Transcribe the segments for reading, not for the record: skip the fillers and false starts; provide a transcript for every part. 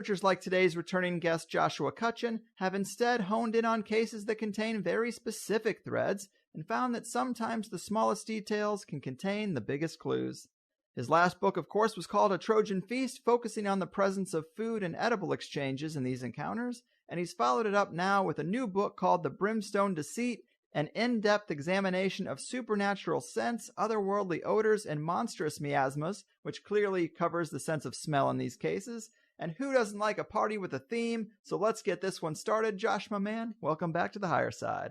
Researchers like today's returning guest Joshua Cutchin have instead honed in on cases that contain very specific threads and found that sometimes the smallest details can contain the biggest clues. His last book, of course, was called A Trojan Feast, focusing on the presence of food and edible exchanges in these encounters, and he's followed it up now with a new book called The Brimstone Deceit, an in-depth examination of supernatural scents, otherworldly odors, and monstrous miasmas, which clearly covers the sense of smell in these cases. And who doesn't like a party with a theme? So let's get this one started. Josh, my man, welcome back to the Higherside.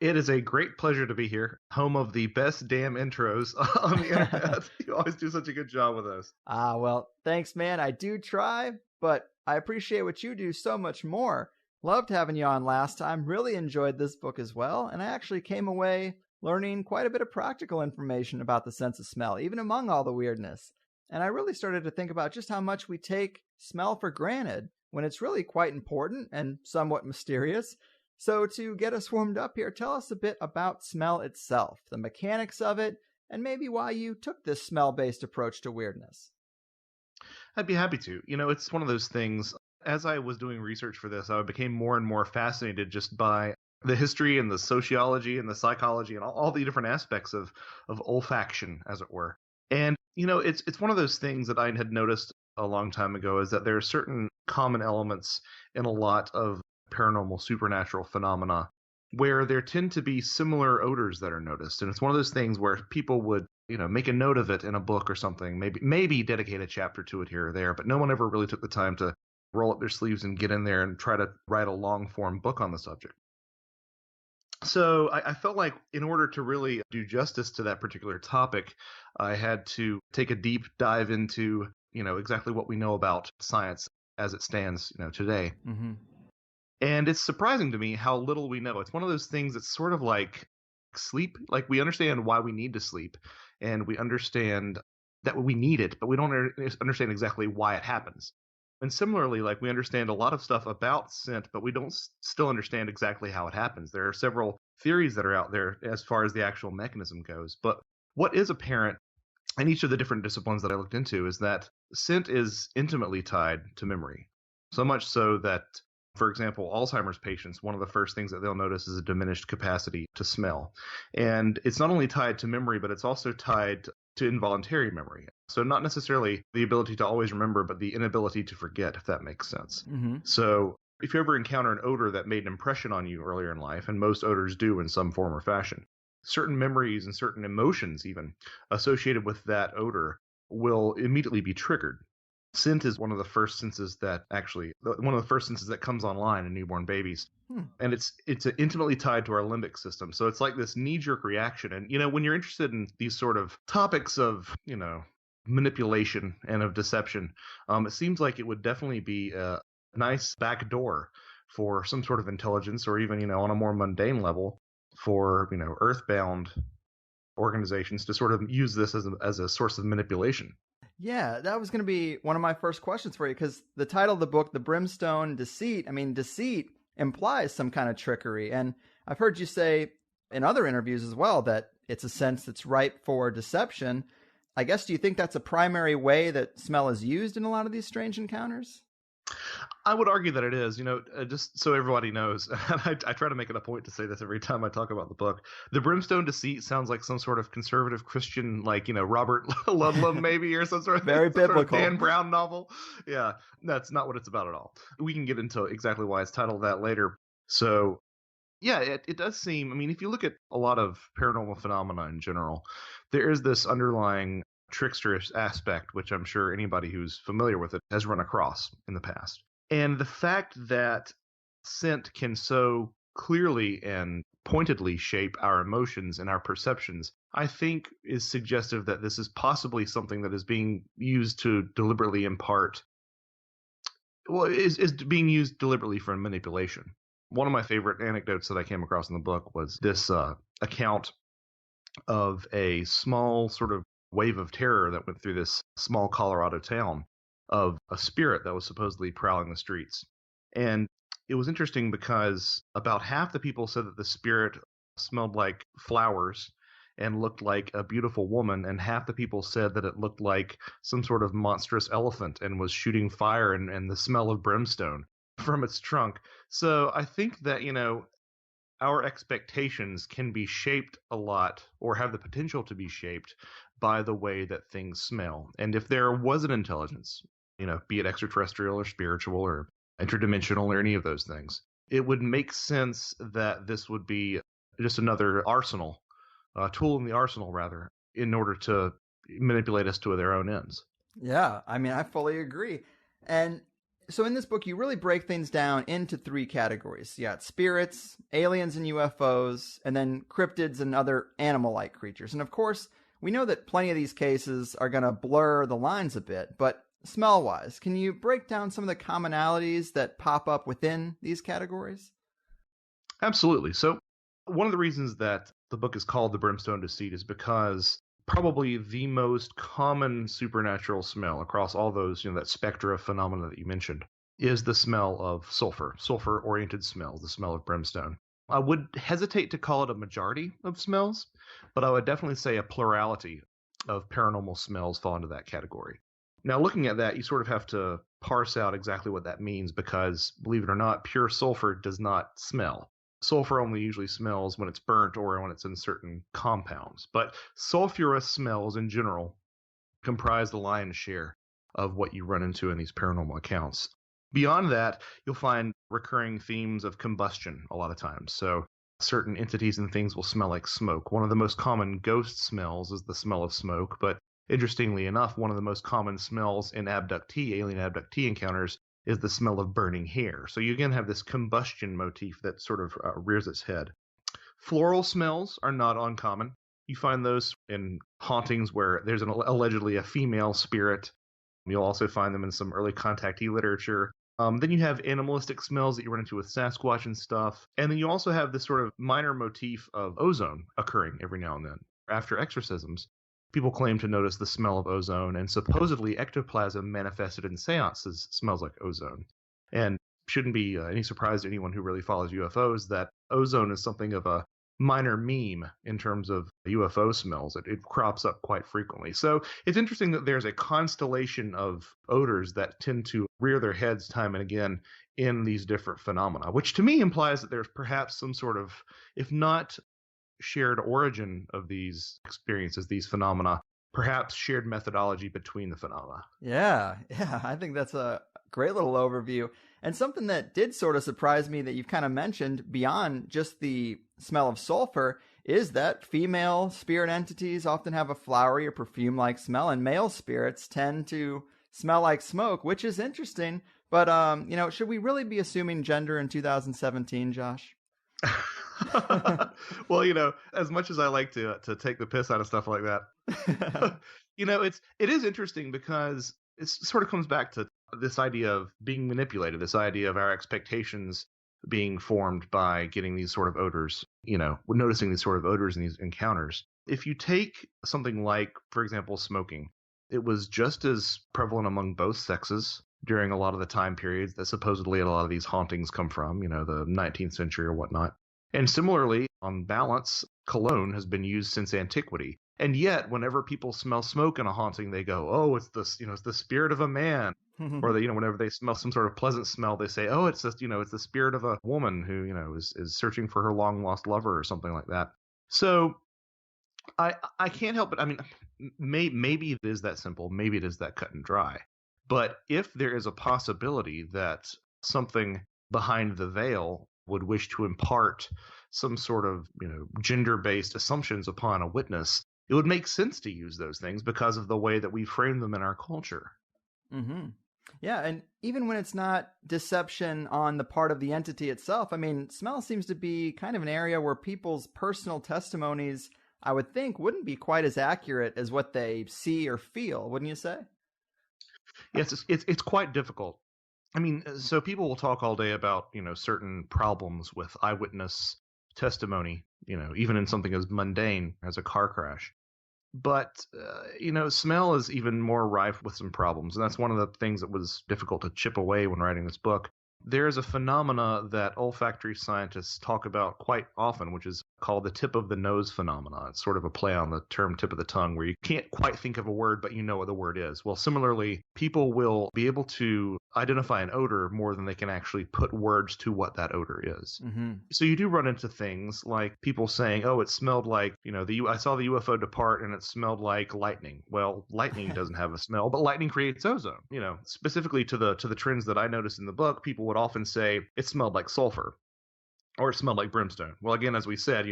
It is a great pleasure to be here, home of the best damn intros on the internet. You always do such a good job with those. Well, thanks, man. I do try, but I appreciate what you do so much more. Loved having you on last time. Really enjoyed this book as well. And I actually came away learning quite a bit of practical information about the sense of smell, even among all the weirdness. And I really started to think about just how much we take smell for granted when it's really quite important and somewhat mysterious. So to get us warmed up here, tell us a bit about smell itself, the mechanics of it, and maybe why you took this smell-based approach to weirdness. I'd be happy to. It's one of those things. As I was doing research for this, I became more and more fascinated just by the history and the sociology and the psychology and all the different aspects of olfaction, as it were. And, it's one of those things that I had noticed a long time ago, is that there are certain common elements in a lot of paranormal supernatural phenomena where there tend to be similar odors that are noticed. And it's one of those things where people would, make a note of it in a book or something, maybe dedicate a chapter to it here or there, but no one ever really took the time to roll up their sleeves and get in there and try to write a long form book on the subject. So I felt like in order to really do justice to that particular topic, I had to take a deep dive into, exactly what we know about science as it stands, today. Mm-hmm. And it's surprising to me how little we know. It's one of those things that's sort of like sleep. Like, we understand why we need to sleep, and we understand that we need it, but we don't understand exactly why it happens. And similarly, like, we understand a lot of stuff about scent, but we don't still understand exactly how it happens. There are several theories that are out there as far as the actual mechanism goes. But what is apparent in each of the different disciplines that I looked into is that scent is intimately tied to memory. So much so that, for example, Alzheimer's patients, one of the first things that they'll notice is a diminished capacity to smell. And it's not only tied to memory, but it's also tied to involuntary memory. So not necessarily the ability to always remember, but the inability to forget, if that makes sense. Mm-hmm. So if you ever encounter an odor that made an impression on you earlier in life, and most odors do in some form or fashion, certain memories and certain emotions even associated with that odor will immediately be triggered. Scent is one of the first senses that comes online in newborn babies. And it's intimately tied to our limbic system. So it's like this knee-jerk reaction. And, when you're interested in these sort of topics of, manipulation and of deception, it seems like it would definitely be a nice back door for some sort of intelligence, or even, on a more mundane level for, earthbound organizations to sort of use this as a source of manipulation. Yeah, that was going to be one of my first questions for you, because the title of the book, The Brimstone Deceit, deceit implies some kind of trickery. And I've heard you say in other interviews as well that it's a sense that's ripe for deception. I guess, do you think that's a primary way that smell is used in a lot of these strange encounters? I would argue that it is, just so everybody knows. And I try to make it a point to say this every time I talk about the book. The Brimstone Deceit sounds like some sort of conservative Christian, like, Robert Ludlum maybe, or some sort of very biblical Dan Brown novel. Yeah, that's not what it's about at all. We can get into exactly why it's titled that later. So, yeah, it does seem, if you look at a lot of paranormal phenomena in general, there is this underlying tricksterous aspect, which I'm sure anybody who's familiar with it has run across in the past. And the fact that scent can so clearly and pointedly shape our emotions and our perceptions, I think is suggestive that this is possibly something that is being used to deliberately is being used deliberately for manipulation. One of my favorite anecdotes that I came across in the book was this account of a small sort of wave of terror that went through this small Colorado town of a spirit that was supposedly prowling the streets. And it was interesting because about half the people said that the spirit smelled like flowers, and looked like a beautiful woman, and half the people said that it looked like some sort of monstrous elephant and was shooting fire and the smell of brimstone from its trunk. So I think that, our expectations can be shaped a lot, or have the potential to be shaped by the way that things smell. And if there was an intelligence, be it extraterrestrial or spiritual or interdimensional or any of those things, it would make sense that this would be just another arsenal, tool in the arsenal, rather, in order to manipulate us to their own ends. Yeah, I mean, I fully agree. And so in this book, you really break things down into three categories. You got spirits, aliens and UFOs, and then cryptids and other animal-like creatures. And of course, we know that plenty of these cases are going to blur the lines a bit, but smell-wise, can you break down some of the commonalities that pop up within these categories? Absolutely. So one of the reasons that the book is called The Brimstone Deceit is because probably the most common supernatural smell across all those, that spectra of phenomena that you mentioned, is the smell of sulfur-oriented smell, the smell of brimstone. I would hesitate to call it a majority of smells, but I would definitely say a plurality of paranormal smells fall into that category. Now, looking at that, you sort of have to parse out exactly what that means because, believe it or not, pure sulfur does not smell. Sulfur only usually smells when it's burnt or when it's in certain compounds. But sulfurous smells in general comprise the lion's share of what you run into in these paranormal accounts. Beyond that, you'll find recurring themes of combustion a lot of times. So certain entities and things will smell like smoke. One of the most common ghost smells is the smell of smoke, but interestingly enough, one of the most common smells in alien abductee encounters is the smell of burning hair. So you again have this combustion motif that sort of rears its head. Floral smells are not uncommon. You find those in hauntings where there's allegedly a female spirit. You'll also find them in some early contactee literature. Then you have animalistic smells that you run into with Sasquatch and stuff. And then you also have this sort of minor motif of ozone occurring every now and then. After exorcisms, people claim to notice the smell of ozone, and supposedly ectoplasm manifested in seances smells like ozone. And shouldn't be any surprise to anyone who really follows UFOs that ozone is something of a minor meme in terms of UFO smells. It crops up quite frequently. So it's interesting that there's a constellation of odors that tend to rear their heads time and again in these different phenomena, which to me implies that there's perhaps some sort of, if not shared origin of these experiences, these phenomena, perhaps shared methodology between the phenomena. Yeah, I think that's a great little overview. And something that did sort of surprise me that you've kind of mentioned beyond just the smell of sulfur is that female spirit entities often have a flowery or perfume-like smell, and male spirits tend to smell like smoke, which is interesting. But, should we really be assuming gender in 2017, Josh? Well, as much as I like to take the piss out of stuff like that, it is interesting because it sort of comes back to this idea of being manipulated, this idea of our expectations being formed by getting these sort of odors, noticing these sort of odors in these encounters. If you take something like, for example, smoking, it was just as prevalent among both sexes during a lot of the time periods that supposedly a lot of these hauntings come from, the 19th century or whatnot. And similarly, on balance, cologne has been used since antiquity. And yet, whenever people smell smoke in a haunting, they go, "Oh, it's the spirit of a man." Or whenever they smell some sort of pleasant smell, they say, "Oh, it's it's the spirit of a woman who, is searching for her long lost lover," or something like that. So I can't help it. I mean, maybe it is that simple. Maybe it is that cut and dry. But if there is a possibility that something behind the veil would wish to impart some sort of, gender-based assumptions upon a witness, it would make sense to use those things because of the way that we frame them in our culture. Mm-hmm. Yeah, and even when it's not deception on the part of the entity itself, I mean, smell seems to be kind of an area where people's personal testimonies, I would think, wouldn't be quite as accurate as what they see or feel, wouldn't you say? Yes, it's quite difficult. I mean, so people will talk all day about, certain problems with eyewitness testimony, even in something as mundane as a car crash. But, smell is even more rife with some problems. And that's one of the things that was difficult to chip away when writing this book. There is a phenomena that olfactory scientists talk about quite often, which is called the tip of the nose phenomenon. It's sort of a play on the term tip of the tongue, where you can't quite think of a word, but you know what the word is. Well, similarly, people will be able to identify an odor more than they can actually put words to what that odor is. Mm-hmm. So you do run into things like people saying, oh, it smelled like, I saw the UFO depart and it smelled like lightning. Well, lightning doesn't have a smell, but lightning creates ozone. Specifically to the trends that I noticed in the book, people would often say it smelled like sulfur. Or it smelled like brimstone. Well, again, as we said,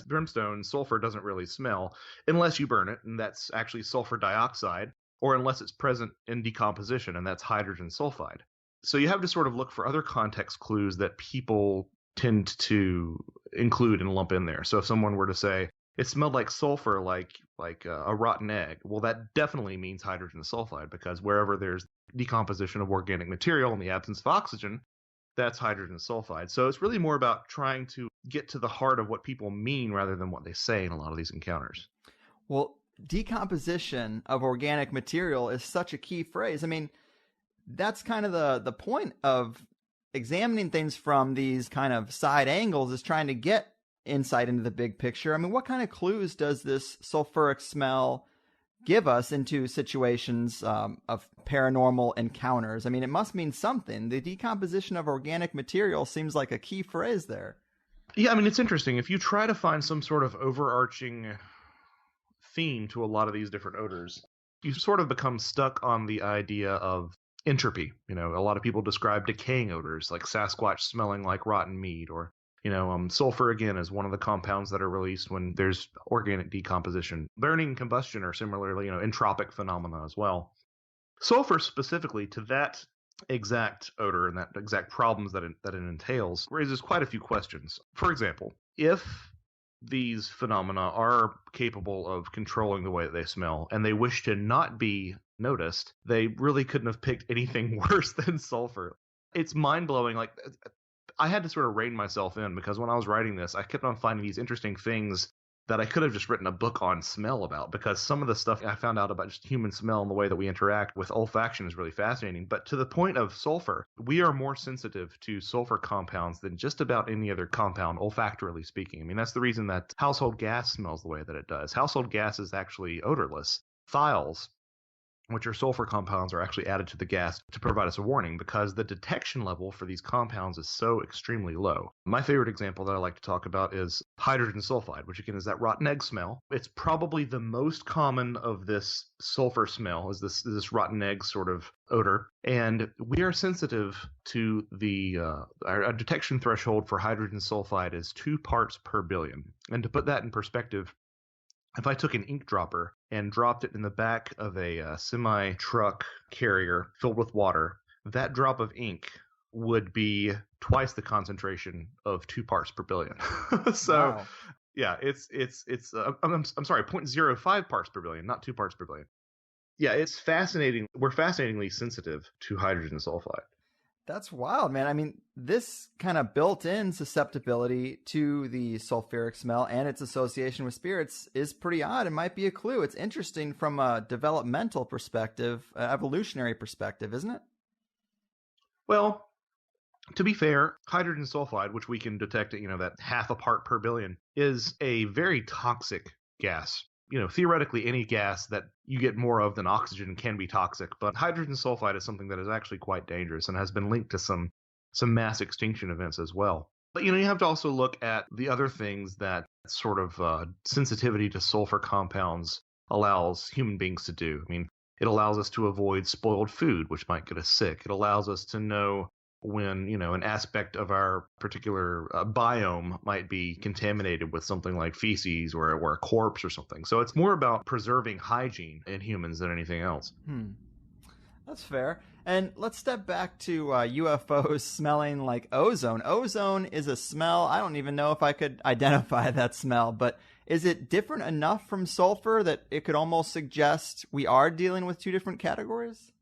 brimstone, sulfur doesn't really smell unless you burn it, and that's actually sulfur dioxide, or unless it's present in decomposition, and that's hydrogen sulfide. So you have to sort of look for other context clues that people tend to include and lump in there. So if someone were to say, it smelled like sulfur, like a rotten egg, well, that definitely means hydrogen sulfide, because wherever there's decomposition of organic material in the absence of oxygen, that's hydrogen sulfide. So it's really more about trying to get to the heart of what people mean rather than what they say in a lot of these encounters. Well, decomposition of organic material is such a key phrase. I mean, that's kind of the point of examining things from these kind of side angles, is trying to get insight into the big picture. I mean, what kind of clues does this sulfuric smell give us into situations of paranormal encounters? I mean, it must mean something. The decomposition of organic material seems like a key phrase there. Yeah, I mean, it's interesting. If you try to find some sort of overarching theme to a lot of these different odors, you sort of become stuck on the idea of entropy. A lot of people describe decaying odors, like Sasquatch smelling like rotten meat, or sulfur, again, is one of the compounds that are released when there's organic decomposition. Burning and combustion are similarly, entropic phenomena as well. Sulfur specifically, to that exact odor and that exact problems that it entails, raises quite a few questions. For example, if these phenomena are capable of controlling the way that they smell, and they wish to not be noticed, they really couldn't have picked anything worse than sulfur. It's mind-blowing. Like, I had to sort of rein myself in, because when I was writing this, I kept on finding these interesting things that I could have just written a book on smell about, because some of the stuff I found out about just human smell and the way that we interact with olfaction is really fascinating. But to the point of sulfur, we are more sensitive to sulfur compounds than just about any other compound, olfactorily speaking. I mean, that's the reason that household gas smells the way that it does. Household gas is actually odorless. Thiols, which are sulfur compounds, are actually added to the gas to provide us a warning, because the detection level for these compounds is so extremely low. My favorite example that I like to talk about is hydrogen sulfide, which again is that rotten egg smell. It's probably the most common of this sulfur smell, is this rotten egg sort of odor. And we are sensitive to our detection threshold for hydrogen sulfide is 2 parts per billion. And to put that in perspective, if I took an ink dropper and dropped it in the back of a semi-truck carrier filled with water, that drop of ink would be twice the concentration of 2 parts per billion. So, wow. Yeah, it's I'm sorry, 0.05 parts per billion, not 2 parts per billion. Yeah, it's fascinating. We're fascinatingly sensitive to hydrogen sulfide. That's wild, man. I mean, this kind of built-in susceptibility to the sulfuric smell and its association with spirits is pretty odd. It might be a clue. It's interesting from a developmental perspective, evolutionary perspective, isn't it? Well, to be fair, hydrogen sulfide, which we can detect at, that half a part per billion, is a very toxic gas. Theoretically, any gas that you get more of than oxygen can be toxic, but hydrogen sulfide is something that is actually quite dangerous and has been linked to some mass extinction events as well. But, you have to also look at the other things that sort of sensitivity to sulfur compounds allows human beings to do. I mean, it allows us to avoid spoiled food, which might get us sick. It allows us to know when, an aspect of our particular biome might be contaminated with something like feces or a corpse or something. So it's more about preserving hygiene in humans than anything else. That's fair. And let's step back to UFOs smelling like ozone. Ozone is a smell. I don't even know if I could identify that smell, but is it different enough from sulfur that it could almost suggest we are dealing with 2 different categories?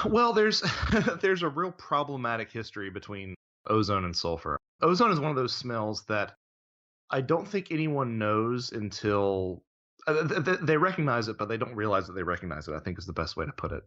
Well, there's a real problematic history between ozone and sulfur. Ozone is one of those smells that I don't think anyone knows until they recognize it, but they don't realize that they recognize it, I think is the best way to put it.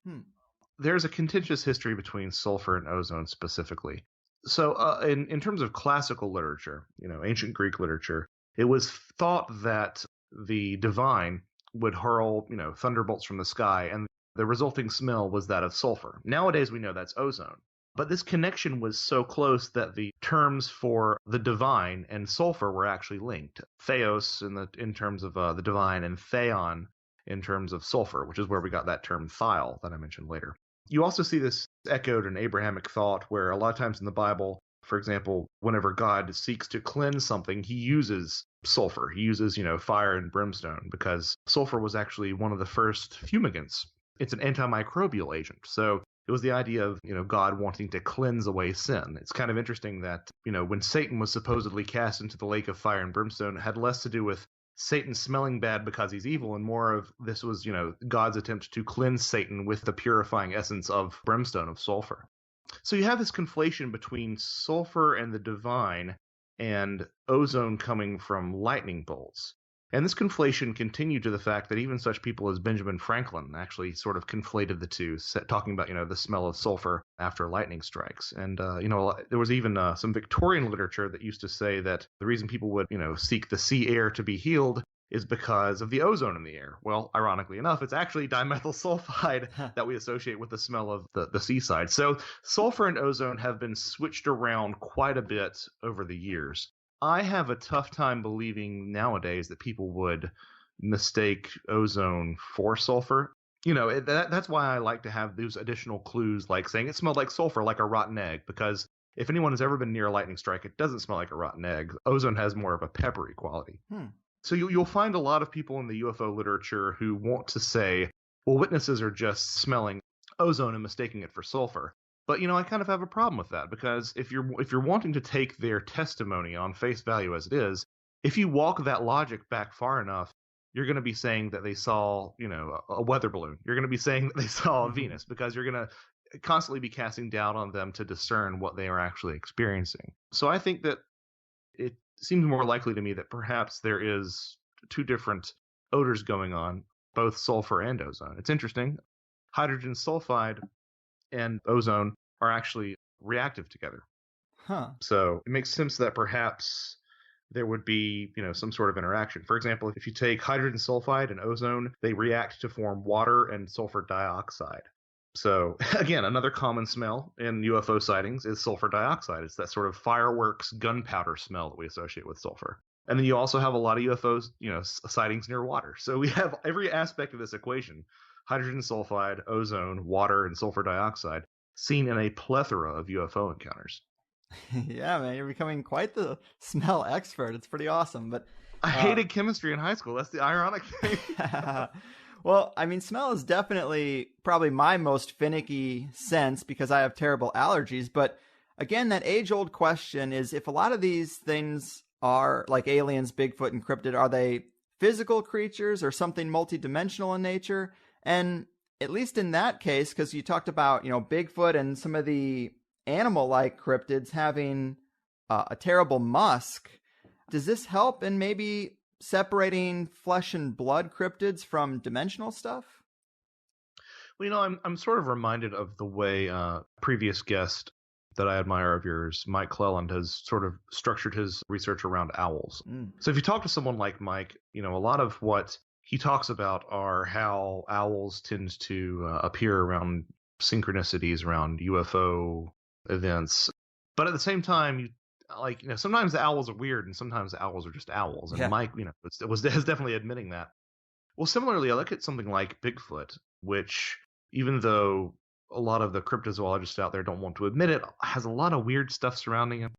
There's a contentious history between sulfur and ozone specifically. So in terms of classical literature, ancient Greek literature, It was thought that the divine would hurl, thunderbolts from the sky, and the resulting smell was that of sulfur. Nowadays, we know that's ozone. But this connection was so close that the terms for the divine and sulfur were actually linked. Theos in terms of the divine, and theon in terms of sulfur, which is where we got that term thiol that I mentioned later. You also see this echoed in Abrahamic thought, where a lot of times in the Bible, for example, whenever God seeks to cleanse something, he uses sulfur. He uses, fire and brimstone, because sulfur was actually one of the first fumigants. It's an antimicrobial agent. So it was the idea of, God wanting to cleanse away sin. It's kind of interesting that, when Satan was supposedly cast into the lake of fire and brimstone, it had less to do with Satan smelling bad because he's evil, and more of this was, God's attempt to cleanse Satan with the purifying essence of brimstone, of sulfur. So you have this conflation between sulfur and the divine, and ozone coming from lightning bolts. And this conflation continued to the fact that even such people as Benjamin Franklin actually sort of conflated the two, talking about, the smell of sulfur after lightning strikes. And, there was even some Victorian literature that used to say that the reason people would, seek the sea air to be healed is because of the ozone in the air. Well, ironically enough, it's actually dimethyl sulfide that we associate with the smell of the seaside. So sulfur and ozone have been switched around quite a bit over the years. I have a tough time believing nowadays that people would mistake ozone for sulfur. That's why I like to have those additional clues, like saying it smelled like sulfur, like a rotten egg, because if anyone has ever been near a lightning strike, it doesn't smell like a rotten egg. Ozone has more of a peppery quality. So you'll find a lot of people in the UFO literature who want to say, well, witnesses are just smelling ozone and mistaking it for sulfur. But, I kind of have a problem with that, because if you're wanting to take their testimony on face value as it is, if you walk that logic back far enough, you're going to be saying that they saw, a weather balloon. You're going to be saying that they saw Venus, because you're going to constantly be casting doubt on them to discern what they are actually experiencing. So I think that it seems more likely to me that perhaps there is two different odors going on, both sulfur and ozone. It's interesting. Hydrogen sulfide and ozone are actually reactive together. So it makes sense that perhaps there would be, some sort of interaction. For example, if you take hydrogen sulfide and ozone, they react to form water and sulfur dioxide. So again, another common smell in UFO sightings is sulfur dioxide. It's that sort of fireworks, gunpowder smell that we associate with sulfur. And then you also have a lot of UFOs, sightings near water. So we have every aspect of this equation: hydrogen sulfide, ozone, water, and sulfur dioxide, seen in a plethora of UFO encounters. Yeah, man, you're becoming quite the smell expert. It's pretty awesome. But I hated chemistry in high school. That's the ironic thing. Well, I mean, smell is definitely probably my most finicky sense, because I have terrible allergies. But again, that age-old question is, if a lot of these things are like aliens, Bigfoot, and cryptid, are they physical creatures or something multidimensional in nature? And at least in that case, because you talked about, Bigfoot and some of the animal-like cryptids having a terrible musk, does this help in maybe separating flesh and blood cryptids from dimensional stuff? Well, I'm sort of reminded of the way previous guest that I admire of yours, Mike Cleland, has sort of structured his research around owls. So if you talk to someone like Mike, a lot of what he talks about are how owls tend to appear around synchronicities, around UFO events. But at the same time, sometimes the owls are weird and sometimes the owls are just owls. And Mike, is definitely admitting that. Well, similarly, I look at something like Bigfoot, which, even though a lot of the cryptozoologists out there don't want to admit it, has a lot of weird stuff surrounding him.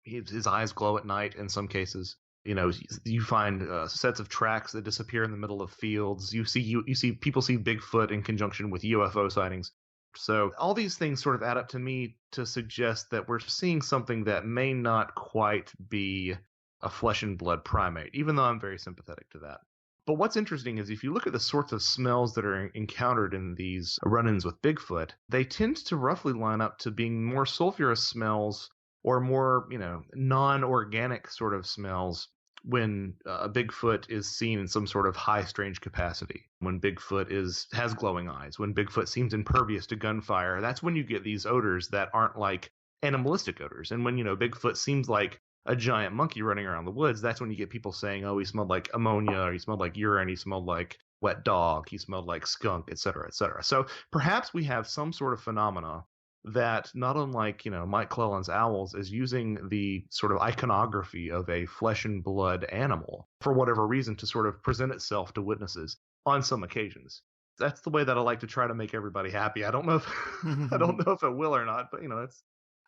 His eyes glow at night in some cases. You find sets of tracks that disappear in the middle of fields. You see people see Bigfoot in conjunction with UFO sightings. So all these things sort of add up to me to suggest that we're seeing something that may not quite be a flesh and blood primate, even though I'm very sympathetic to that. But what's interesting is if you look at the sorts of smells that are encountered in these run-ins with Bigfoot, they tend to roughly line up to being more sulfurous smells or more, non-organic sort of smells when a Bigfoot is seen in some sort of high strange capacity. When Bigfoot has glowing eyes, when Bigfoot seems impervious to gunfire, that's when you get these odors that aren't like animalistic odors. And when, Bigfoot seems like a giant monkey running around the woods, that's when you get people saying, oh, he smelled like ammonia, or he smelled like urine, he smelled like wet dog, he smelled like skunk, et cetera, et cetera. So perhaps we have some sort of phenomena that, not unlike, Mike Clellan's owls, is using the sort of iconography of a flesh and blood animal for whatever reason to sort of present itself to witnesses on some occasions. That's the way that I like to try to make everybody happy. I don't know if I don't know if it will or not, but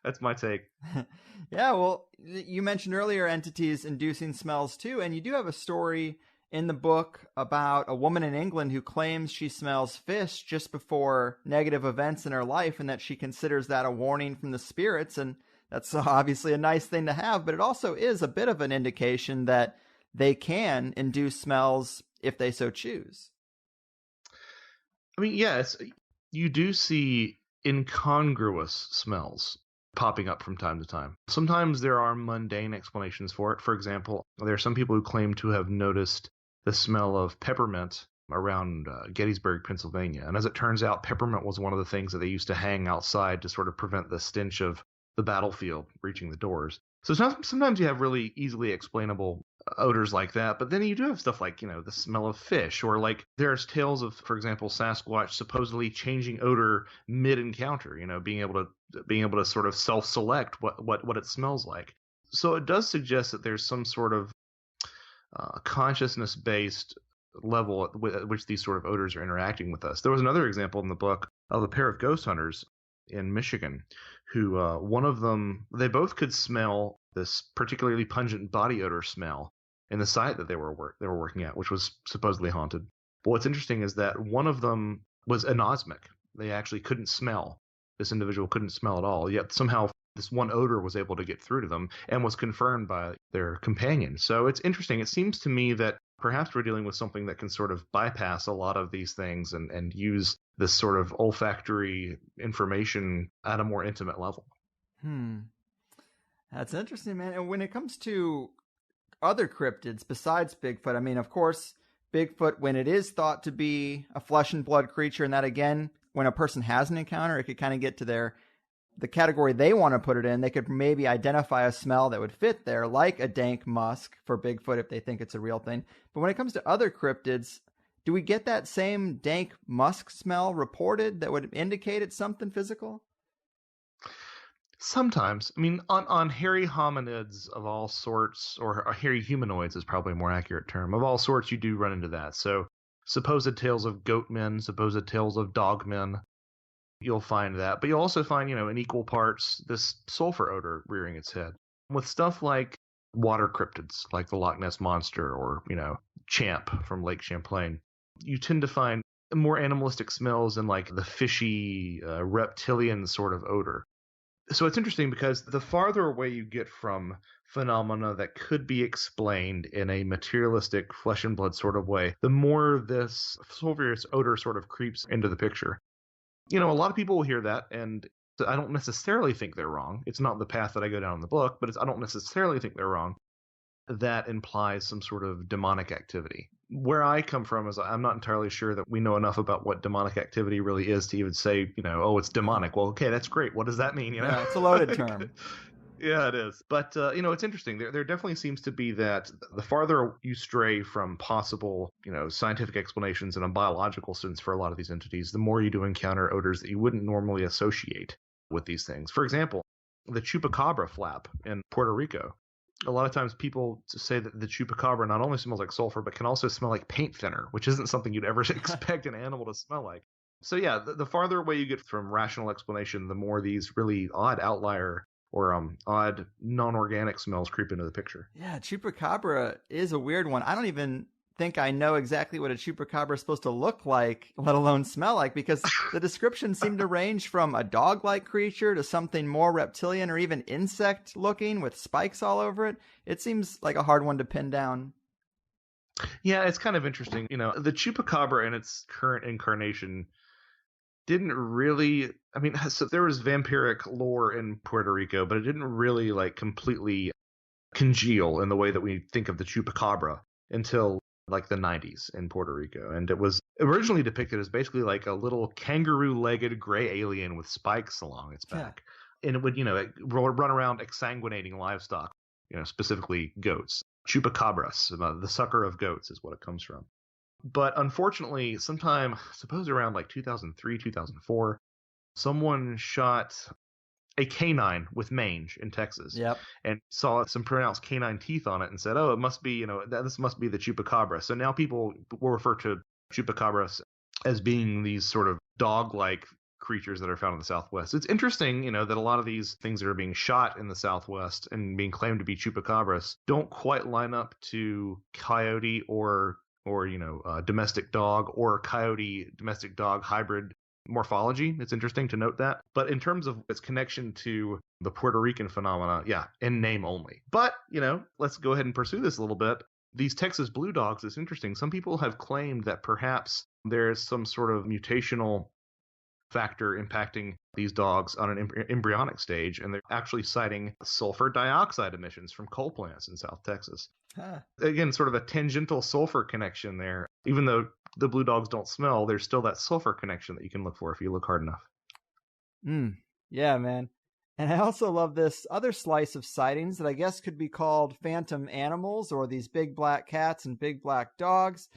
that's my take. Yeah, well, you mentioned earlier entities inducing smells too, and you do have a story in the book about a woman in England who claims she smells fish just before negative events in her life, and that she considers that a warning from the spirits. And that's obviously a nice thing to have, but it also is a bit of an indication that they can induce smells if they so choose. I mean, yes, you do see incongruous smells popping up from time to time. Sometimes there are mundane explanations for it. For example, there are some people who claim to have noticed the smell of peppermint around Gettysburg, Pennsylvania. And as it turns out, peppermint was one of the things that they used to hang outside to sort of prevent the stench of the battlefield reaching the doors. So sometimes you have really easily explainable odors like that, but then you do have stuff like, the smell of fish, or like there's tales of, for example, Sasquatch supposedly changing odor mid-encounter, being able to sort of self-select what it smells like. So it does suggest that there's some sort of consciousness-based level at which these sort of odors are interacting with us. There was another example in the book of a pair of ghost hunters in Michigan who, one of them, they both could smell this particularly pungent body odor smell in the site that they were working at, which was supposedly haunted. But what's interesting is that one of them was anosmic. They actually couldn't smell. This individual couldn't smell at all, yet somehow this one odor was able to get through to them and was confirmed by their companion. So it's interesting. It seems to me that perhaps we're dealing with something that can sort of bypass a lot of these things and use this sort of olfactory information at a more intimate level. That's interesting, man. And when it comes to other cryptids besides Bigfoot, I mean, of course, Bigfoot, when it is thought to be a flesh and blood creature, and that, again, when a person has an encounter, it could kind of get to the category they want to put it in. They could maybe identify a smell that would fit there, like a dank musk for Bigfoot if they think it's a real thing. But when it comes to other cryptids, do we get that same dank musk smell reported that would indicate it's something physical? Sometimes. I mean, on hairy hominids of all sorts, or hairy humanoids is probably a more accurate term, of all sorts, you do run into that. So supposed tales of goat men, supposed tales of dog men, you'll find that. But you'll also find, in equal parts, this sulfur odor rearing its head. With stuff like water cryptids, like the Loch Ness Monster, or, Champ from Lake Champlain, you tend to find more animalistic smells and like the fishy, reptilian sort of odor. So it's interesting because the farther away you get from phenomena that could be explained in a materialistic flesh and blood sort of way, the more this sulfurous odor sort of creeps into the picture. A lot of people will hear that, and I don't necessarily think they're wrong. It's not the path that I go down in the book, but I don't necessarily think they're wrong. That implies some sort of demonic activity. Where I come from is I'm not entirely sure that we know enough about what demonic activity really is to even say, oh, it's demonic. Well, okay, that's great. What does that mean? Yeah, it's a loaded term. Yeah, it is. But, it's interesting. There definitely seems to be that the farther you stray from possible, scientific explanations in a biological sense for a lot of these entities, the more you do encounter odors that you wouldn't normally associate with these things. For example, the chupacabra flap in Puerto Rico. A lot of times people say that the chupacabra not only smells like sulfur, but can also smell like paint thinner, which isn't something you'd ever expect an animal to smell like. So yeah, the farther away you get from rational explanation, the more these really odd outlier or odd non-organic smells creep into the picture. Yeah, chupacabra is a weird one. I don't even think I know exactly what a chupacabra is supposed to look like, let alone smell like, because the descriptions seem to range from a dog-like creature to something more reptilian or even insect-looking with spikes all over it. It seems like a hard one to pin down. Yeah, it's kind of interesting. The chupacabra in its current incarnation didn't really, so there was vampiric lore in Puerto Rico, but it didn't really completely congeal in the way that we think of the chupacabra until like the 90s in Puerto Rico. And it was originally depicted as basically like a little kangaroo-legged gray alien with spikes along its back. Yeah. And it would, run around exsanguinating livestock. specifically goats. Chupacabras, the sucker of goats is what it comes from. But unfortunately, sometime, I suppose around like 2003, 2004, someone shot a canine with mange in Texas. Yep. And saw some pronounced canine teeth on it and said, oh, it must be, this must be the chupacabra. So now people will refer to chupacabras as being these sort of dog-like creatures that are found in the Southwest. It's interesting, that a lot of these things that are being shot in the Southwest and being claimed to be chupacabras don't quite line up to coyote or domestic dog or coyote domestic dog hybrid morphology. It's interesting to note that. But in terms of its connection to the Puerto Rican phenomena, yeah, in name only. But, let's go ahead and pursue this a little bit. These Texas blue dogs, it's interesting. Some people have claimed that perhaps there's some sort of mutational factor impacting these dogs on an embryonic stage, and they're actually citing sulfur dioxide emissions from coal plants in South Texas. Huh. Again, sort of a tangential sulfur connection there. Even though the blue dogs don't smell, there's still that sulfur connection that you can look for if you look hard enough. Yeah, man. And I also love this other slice of sightings that I guess could be called phantom animals, or these big black cats and big black dogs.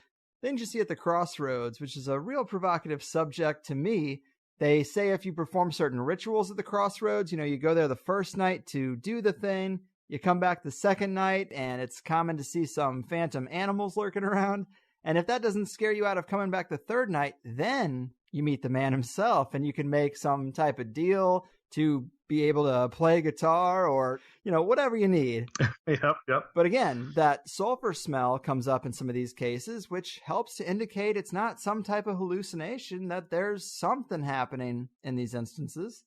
Things you see at the crossroads, which is a real provocative subject to me. They say if you perform certain rituals at the crossroads, you go there the first night to do the thing, you come back the second night, and it's common to see some phantom animals lurking around. And if that doesn't scare you out of coming back the third night, then you meet the man himself, and you can make some type of deal to be able to play guitar or, whatever you need. Yep. But again, that sulfur smell comes up in some of these cases, which helps to indicate it's not some type of hallucination, that there's something happening in these instances.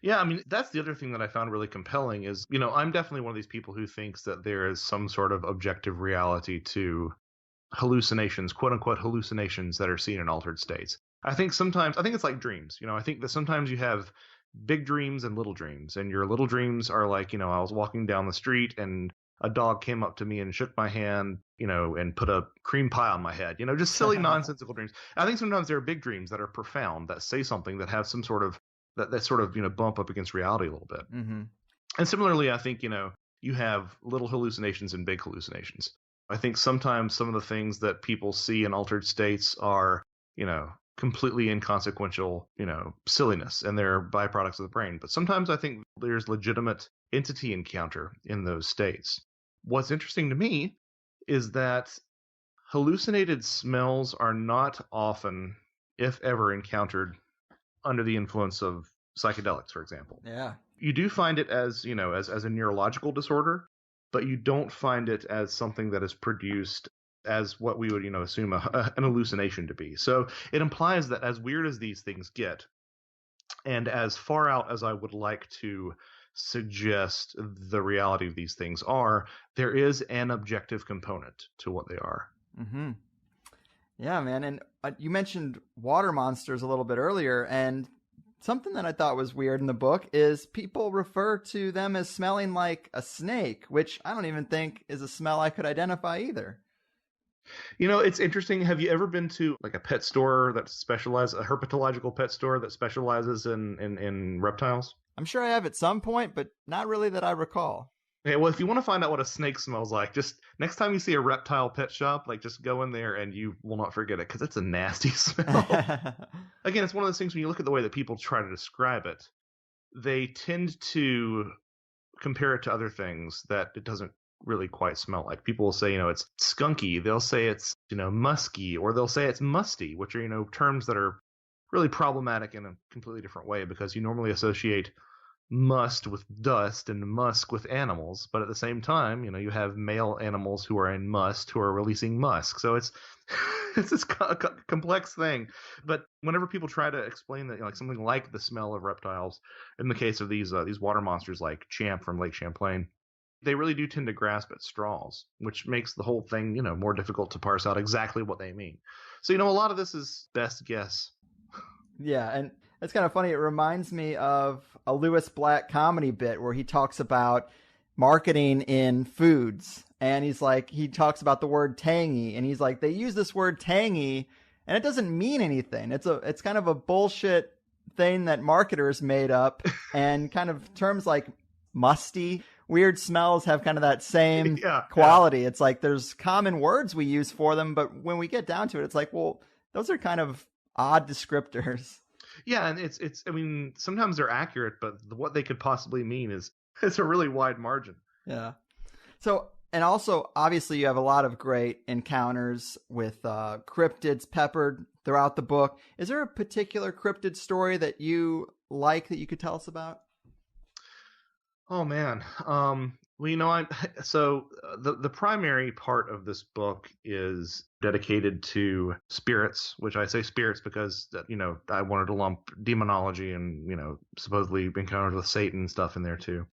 Yeah, I mean, that's the other thing that I found really compelling is, I'm definitely one of these people who thinks that there is some sort of objective reality to hallucinations, quote unquote hallucinations that are seen in altered states. I think it's like dreams. I think that sometimes you have big dreams and little dreams, and your little dreams are like, I was walking down the street and a dog came up to me and shook my hand, and put a cream pie on my head, just silly nonsensical dreams. I think sometimes there are big dreams that are profound, that say something, that have some sort of that sort of bump up against reality a little bit. Mm-hmm. And similarly, I think you have little hallucinations and big hallucinations. I think sometimes some of the things that people see in altered states are completely inconsequential, silliness, and they're byproducts of the brain. But sometimes I think there's legitimate entity encounter in those states. What's interesting to me is that hallucinated smells are not often, if ever, encountered under the influence of psychedelics, for example. Yeah. You do find it as, as a neurological disorder, but you don't find it as something that is produced as what we would, assume an hallucination to be. So it implies that as weird as these things get, and as far out as I would like to suggest the reality of these things are, there is an objective component to what they are. Mm-hmm. Yeah, man. And you mentioned water monsters a little bit earlier, and something that I thought was weird in the book is people refer to them as smelling like a snake, which I don't even think is a smell I could identify either. It's interesting. Have you ever been to like a pet store that specializes, a herpetological pet store that specializes in reptiles? I'm sure I have at some point, but not really that I recall. Okay, well, if you want to find out what a snake smells like, just next time you see a reptile pet shop, just go in there and you will not forget it, because it's a nasty smell. Again, it's one of those things when you look at the way that people try to describe it, they tend to compare it to other things that it doesn't really quite smell like. People will say, it's skunky. They'll say it's, musky, or they'll say it's musty, which are, terms that are really problematic in a completely different way, because you normally associate must with dust and musk with animals, but at the same time, you have male animals who are in must who are releasing musk. So it's this complex thing. But whenever people try to explain that, something like the smell of reptiles, in the case of these water monsters like Champ from Lake Champlain, they really do tend to grasp at straws, which makes the whole thing, more difficult to parse out exactly what they mean. So, a lot of this is best guess. Yeah, and it's kind of funny. It reminds me of a Lewis Black comedy bit where he talks about marketing in foods. And he talks about the word tangy. And he's like, they use this word tangy and it doesn't mean anything. It's kind of a bullshit thing that marketers made up. And kind of terms like musty. Weird smells have kind of that same Yeah, quality. Yeah. It's like there's common words we use for them, but when we get down to it, it's like, well, those are kind of odd descriptors. Yeah, and it's. I mean, sometimes they're accurate, but what they could possibly mean is it's a really wide margin. Yeah. So, and also, obviously, you have a lot of great encounters with cryptids peppered throughout the book. Is there a particular cryptid story that you like that you could tell us about? Oh man. Well, the primary part of this book is dedicated to spirits, which I say spirits because I wanted to lump demonology and supposedly encounters with Satan and stuff in there too.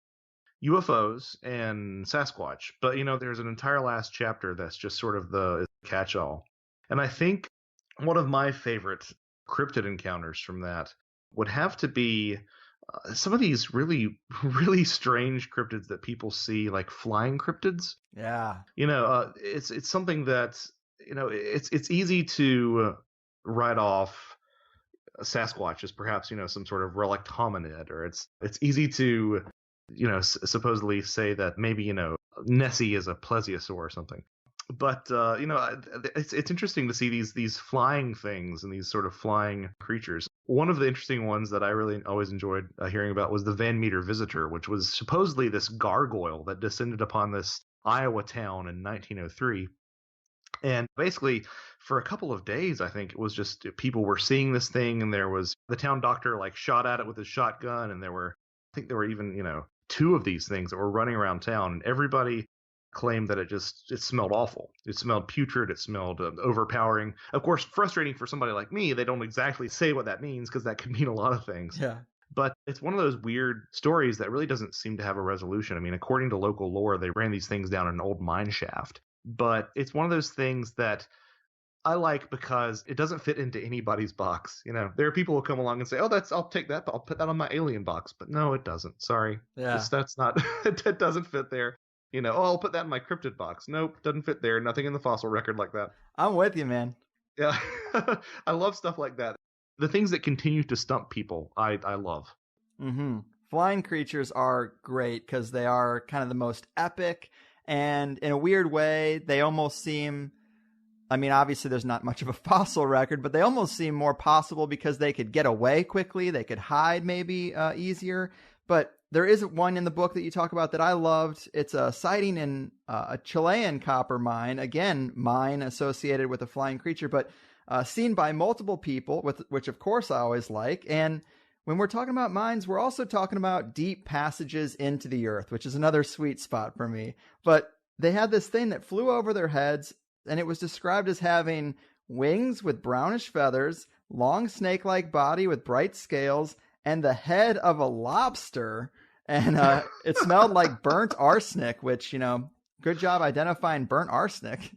UFOs and Sasquatch, but there's an entire last chapter that's just sort of the catch-all. And I think one of my favorite cryptid encounters from that would have to be some of these really, really strange cryptids that people see, like flying cryptids. Yeah. It's something that, it's easy to write off Sasquatch as perhaps, some sort of relict hominid, or it's easy to, supposedly say that maybe, Nessie is a plesiosaur or something. But it's interesting to see these flying things and these sort of flying creatures. One of the interesting ones that I really always enjoyed hearing about was the Van Meter Visitor, which was supposedly this gargoyle that descended upon this Iowa town in 1903. And basically, for a couple of days, I think it was just people were seeing this thing, and there was the town doctor like shot at it with his shotgun, and I think there were even two of these things that were running around town, and everybody claimed that it smelled awful. It smelled putrid. It smelled overpowering. Of course, frustrating for somebody like me. They don't exactly say what that means because that could mean a lot of things. Yeah. But it's one of those weird stories that really doesn't seem to have a resolution. I mean, according to local lore, they ran these things down an old mine shaft. But it's one of those things that I like because it doesn't fit into anybody's box. There are people who come along and say, "Oh, I'll take that. I'll put that on my alien box." But no, it doesn't. Sorry. Yeah. That's not. It doesn't fit there. I'll put that in my cryptid box. Nope, doesn't fit there. Nothing in the fossil record like that. I'm with you, man. Yeah, I love stuff like that. The things that continue to stump people, I love. Mm-hmm. Flying creatures are great because they are kind of the most epic, and in a weird way, they almost seem... I mean, obviously, there's not much of a fossil record, but they almost seem more possible because they could get away quickly. They could hide maybe easier. But there is one in the book that you talk about that I loved. It's a sighting in a Chilean copper mine. Again, mine associated with a flying creature, but seen by multiple people, which of course I always like. And when we're talking about mines, we're also talking about deep passages into the earth, which is another sweet spot for me. But they had this thing that flew over their heads, and it was described as having wings with brownish feathers, long snake-like body with bright scales, and the head of a lobster. And it smelled like burnt arsenic, which, good job identifying burnt arsenic.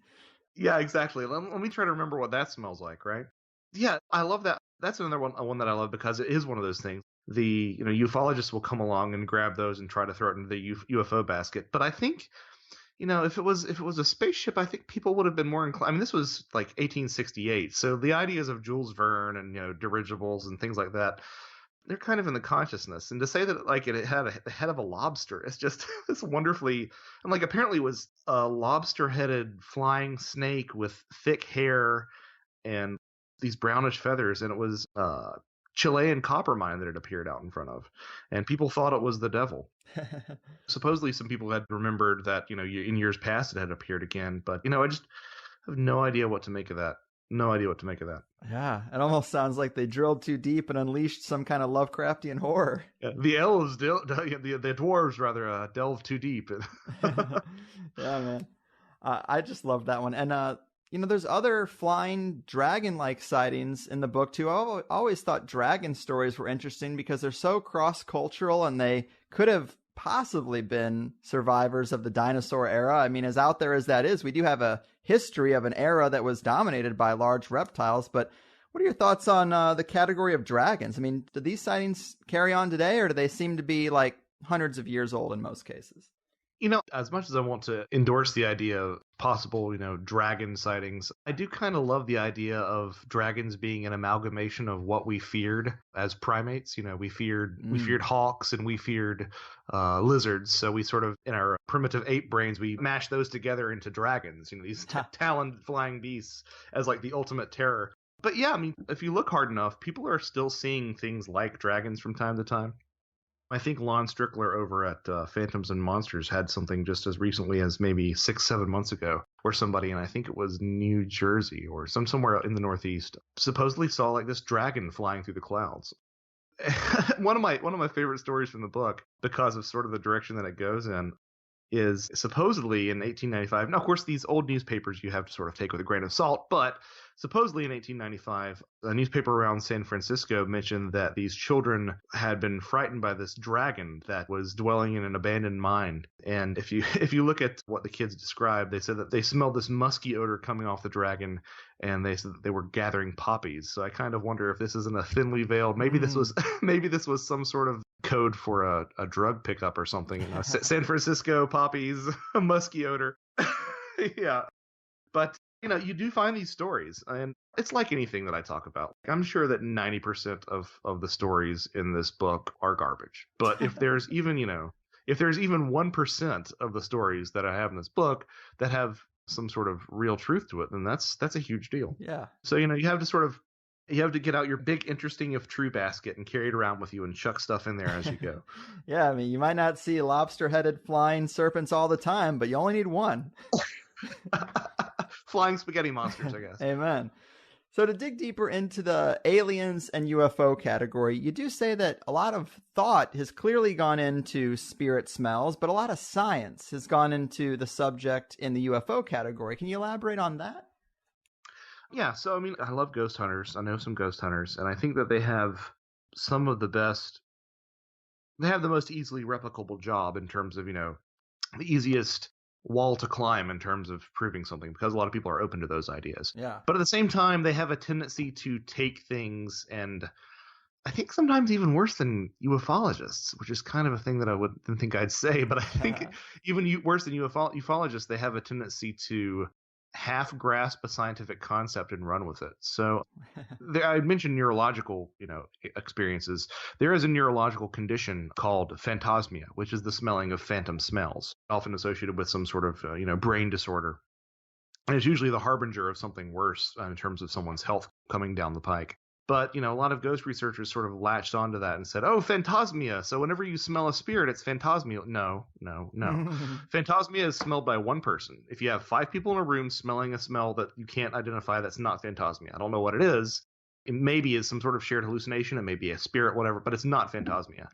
Yeah, exactly. Let me try to remember what that smells like, right? Yeah, I love that. That's another one that I love because it is one of those things. The ufologists will come along and grab those and try to throw it into the UFO basket. But I think, if it was a spaceship, I think people would have been more inclined. I mean, this was like 1868, so the ideas of Jules Verne and dirigibles and things like that, they're kind of in the consciousness. And to say that like it had the head of a lobster, it's just it's wonderfully, and like apparently it was a lobster-headed flying snake with thick hair and these brownish feathers, and it was Chilean copper mine that it appeared out in front of, and people thought it was the devil. Supposedly some people had remembered that in years past it had appeared again, but I just have no idea what to make of that. Yeah, it almost sounds like they drilled too deep and unleashed some kind of Lovecraftian horror. Yeah, the elves, the dwarves rather, delve too deep. Yeah, man. I just love that one. And there's other flying dragon-like sightings in the book too. I always thought dragon stories were interesting because they're so cross-cultural, and they could have possibly been survivors of the dinosaur era. I mean, as out there as that is, we do have a history of an era that was dominated by large reptiles. But what are your thoughts on the category of dragons? I mean, do these sightings carry on today, or do they seem to be like hundreds of years old in most cases? As much as I want to endorse the idea of possible, dragon sightings, I do kind of love the idea of dragons being an amalgamation of what we feared as primates. We feared hawks and we feared lizards. So we sort of, in our primitive ape brains, we mashed those together into dragons. These taloned flying beasts as like the ultimate terror. But yeah, I mean, if you look hard enough, people are still seeing things like dragons from time to time. I think Lon Strickler over at Phantoms and Monsters had something just as recently as maybe 6-7 months ago, where somebody, and I think it was New Jersey or somewhere in the Northeast, supposedly saw like this dragon flying through the clouds. one of my favorite stories from the book, because of sort of the direction that it goes in, is supposedly in 1895. Now, of course, these old newspapers you have to sort of take with a grain of salt, but supposedly in 1895, a newspaper around San Francisco mentioned that these children had been frightened by this dragon that was dwelling in an abandoned mine. And if you look at what the kids described, they said that they smelled this musky odor coming off the dragon, and they said that they were gathering poppies. So I kind of wonder if this isn't a thinly veiled. Maybe this was some sort of code for a drug pickup or something. San Francisco poppies, a musky odor. Yeah, but you do find these stories, and it's like anything that I talk about. I'm sure that 90% of the stories in this book are garbage. But if there's even 1% of the stories that I have in this book that have some sort of real truth to it, then that's a huge deal. Yeah. So you have to get out your big interesting if true basket and carry it around with you and chuck stuff in there as you go. Yeah, I mean, you might not see lobster-headed flying serpents all the time, but you only need one. Flying spaghetti monsters, I guess. Amen. So to dig deeper into the aliens and UFO category, you do say that a lot of thought has clearly gone into spirit smells, but a lot of science has gone into the subject in the UFO category. Can you elaborate on that? Yeah, so I mean, I love ghost hunters. I know some ghost hunters, and I think that they have some of the best. They have the most easily replicable job in terms of, the easiest wall to climb in terms of proving something, because a lot of people are open to those ideas. Yeah. But at the same time, they have a tendency to take things, and I think sometimes even worse than ufologists, which is kind of a thing that I wouldn't think I'd say, but I think even worse than ufologists, they have a tendency to half grasp a scientific concept and run with it. So I mentioned neurological, experiences. There is a neurological condition called phantasmia, which is the smelling of phantom smells, often associated with some sort of, brain disorder. And it's usually the harbinger of something worse in terms of someone's health coming down the pike. But, a lot of ghost researchers sort of latched onto that and said, oh, phantasmia. So whenever you smell a spirit, it's phantasmia. No. Phantasmia is smelled by one person. If you have 5 people in a room smelling a smell that you can't identify, that's not phantasmia. I don't know what it is. It maybe is some sort of shared hallucination. It may be a spirit, whatever, but it's not phantasmia.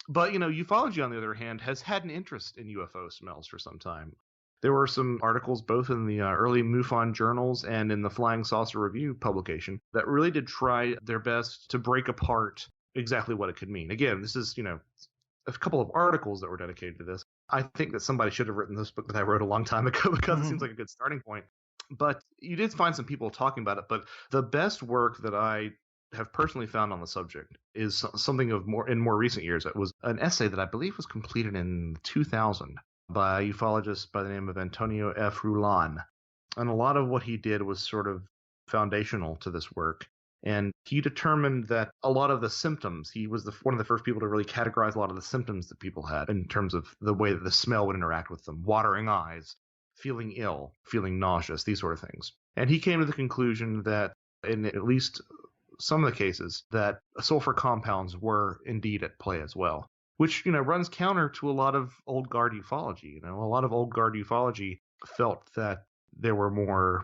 But, ufology, on the other hand, has had an interest in UFO smells for some time. There were some articles both in the early MUFON journals and in the Flying Saucer Review publication that really did try their best to break apart exactly what it could mean. Again, this is, a couple of articles that were dedicated to this. I think that somebody should have written this book that I wrote a long time ago, because it seems like a good starting point. But you did find some people talking about it. But the best work that I have personally found on the subject is something of more recent years. It was an essay that I believe was completed in 2000. By a ufologist by the name of Antonio F. Rulan. And a lot of what he did was sort of foundational to this work. And he determined that a lot of the symptoms, he was one of the first people to really categorize a lot of the symptoms that people had in terms of the way that the smell would interact with them. Watering eyes, feeling ill, feeling nauseous, these sort of things. And he came to the conclusion that in at least some of the cases, that sulfur compounds were indeed at play as well. Which, runs counter to a lot of old guard ufology. A lot of old guard ufology felt that there were more,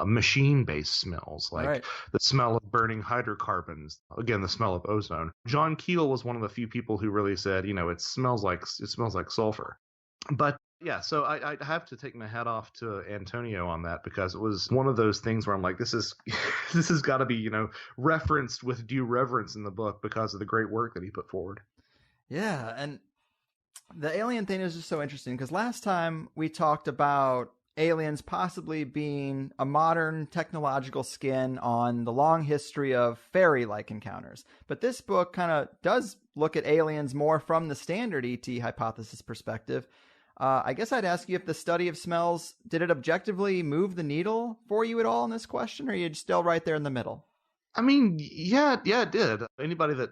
machine-based smells, like the smell of burning hydrocarbons. Again, the smell of ozone. John Keel was one of the few people who really said, it smells like sulfur. But yeah, so I have to take my hat off to Antonio on that, because it was one of those things where I'm like, this has got to be, referenced with due reverence in the book because of the great work that he put forward. Yeah, and the alien thing is just so interesting, because last time we talked about aliens possibly being a modern technological skin on the long history of fairy-like encounters. But this book kind of does look at aliens more from the standard ET hypothesis perspective. I guess I'd ask you if the study of smells, did it objectively move the needle for you at all in this question, or are you still right there in the middle? I mean, yeah, it did. Anybody that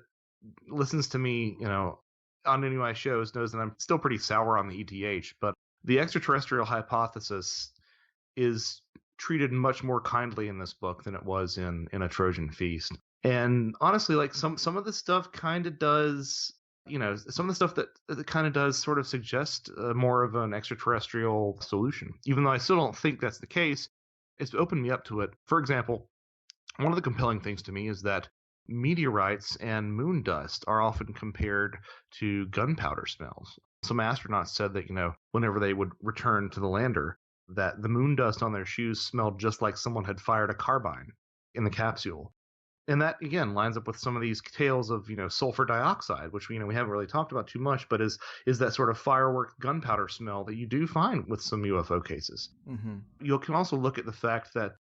listens to me, on any of my shows knows that I'm still pretty sour on the ETH, but the extraterrestrial hypothesis is treated much more kindly in this book than it was in A Trojan Feast. And honestly, like some of the stuff kind of does, some of the stuff that kind of does sort of suggest more of an extraterrestrial solution. Even though I still don't think that's the case, it's opened me up to it. For example, one of the compelling things to me is that meteorites and moon dust are often compared to gunpowder smells. Some astronauts said that, whenever they would return to the lander, that the moon dust on their shoes smelled just like someone had fired a carbine in the capsule. And that, again, lines up with some of these tales of, sulfur dioxide, which we haven't really talked about too much, but is that sort of firework gunpowder smell that you do find with some UFO cases. Mm-hmm. You can also look at the fact that,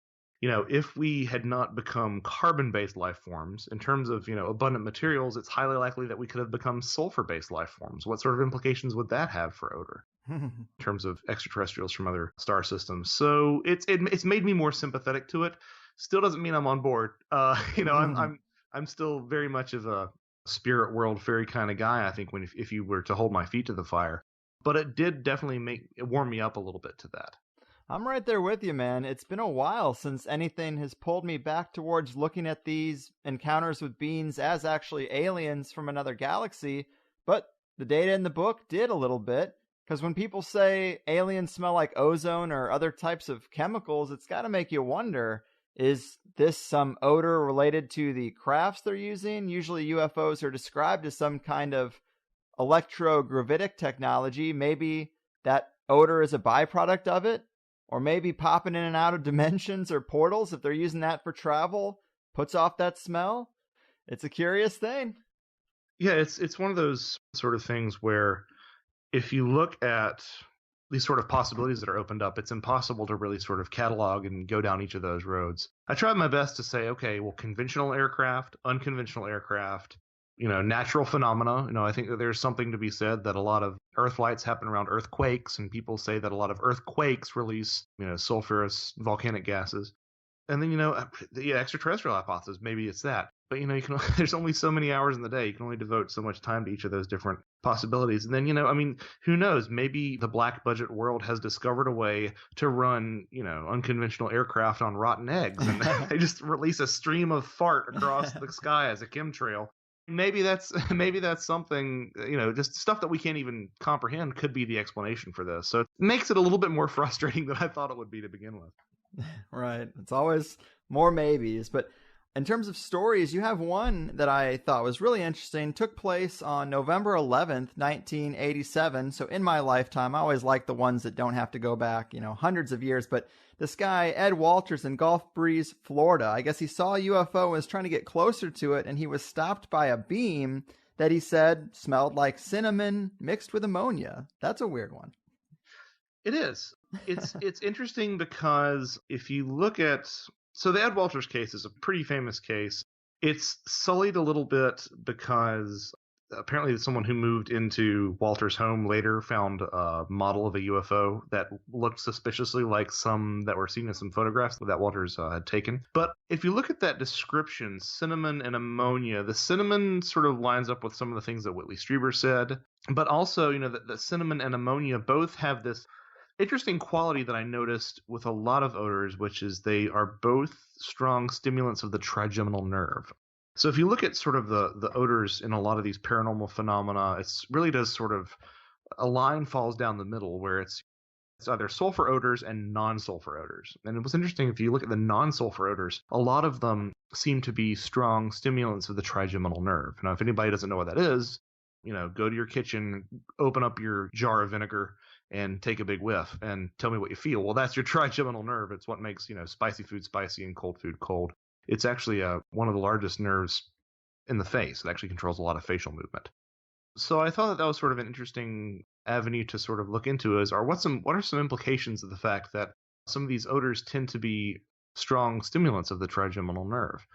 if we had not become carbon-based life forms, in terms of, abundant materials, it's highly likely that we could have become sulfur-based life forms. What sort of implications would that have for odor in terms of extraterrestrials from other star systems? So it's made me more sympathetic to it. Still doesn't mean I'm on board. I'm still very much of a spirit world fairy kind of guy, I think, if you were to hold my feet to the fire. But it did definitely warm me up a little bit to that. I'm right there with you, man. It's been a while since anything has pulled me back towards looking at these encounters with beings as actually aliens from another galaxy, but the data in the book did a little bit, because when people say aliens smell like ozone or other types of chemicals, it's got to make you wonder, is this some odor related to the crafts they're using? Usually UFOs are described as some kind of electrogravitic technology. Maybe that odor is a byproduct of it. Or maybe popping in and out of dimensions or portals, if they're using that for travel, puts off that smell. It's a curious thing. Yeah, it's one of those sort of things where if you look at these sort of possibilities that are opened up, it's impossible to really sort of catalog and go down each of those roads. I tried my best to say, okay, well, conventional aircraft, unconventional aircraft, natural phenomena. I think that there's something to be said that a lot of Earth flights happen around earthquakes, and people say that a lot of earthquakes release, sulfurous volcanic gases. And then, the extraterrestrial hypothesis, maybe it's that. But, there's only so many hours in the day. You can only devote so much time to each of those different possibilities. And then, who knows? Maybe the black budget world has discovered a way to run, unconventional aircraft on rotten eggs. And they just release a stream of fart across the sky as a chemtrail. Maybe that's something, just stuff that we can't even comprehend could be the explanation for this. So it makes it a little bit more frustrating than I thought it would be to begin with. Right. It's always more maybes. But in terms of stories, you have one that I thought was really interesting. Took place on November 11th, 1987. So in my lifetime, I always like the ones that don't have to go back, hundreds of years. But this guy, Ed Walters, in Gulf Breeze, Florida, I guess he saw a UFO and was trying to get closer to it, and he was stopped by a beam that he said smelled like cinnamon mixed with ammonia. That's a weird one. It is. It's interesting because if you look at... So the Ed Walters case is a pretty famous case. It's sullied a little bit because apparently someone who moved into Walters' home later found a model of a UFO that looked suspiciously like some that were seen in some photographs that Walters had taken. But if you look at that description, cinnamon and ammonia, the cinnamon sort of lines up with some of the things that Whitley Strieber said. But also, the cinnamon and ammonia both have this interesting quality that I noticed with a lot of odors, which is they are both strong stimulants of the trigeminal nerve. So if you look at sort of the odors in a lot of these paranormal phenomena, it really does sort of, a line falls down the middle where it's either sulfur odors and non-sulfur odors. And it was interesting, if you look at the non-sulfur odors, a lot of them seem to be strong stimulants of the trigeminal nerve. Now, if anybody doesn't know what that is, go to your kitchen, open up your jar of vinegar, and take a big whiff and tell me what you feel. Well, that's your trigeminal nerve. It's what makes, spicy food spicy and cold food cold. It's actually one of the largest nerves in the face. It actually controls a lot of facial movement. So I thought that was sort of an interesting avenue to sort of look into what are some implications of the fact that some of these odors tend to be strong stimulants of the trigeminal nerve.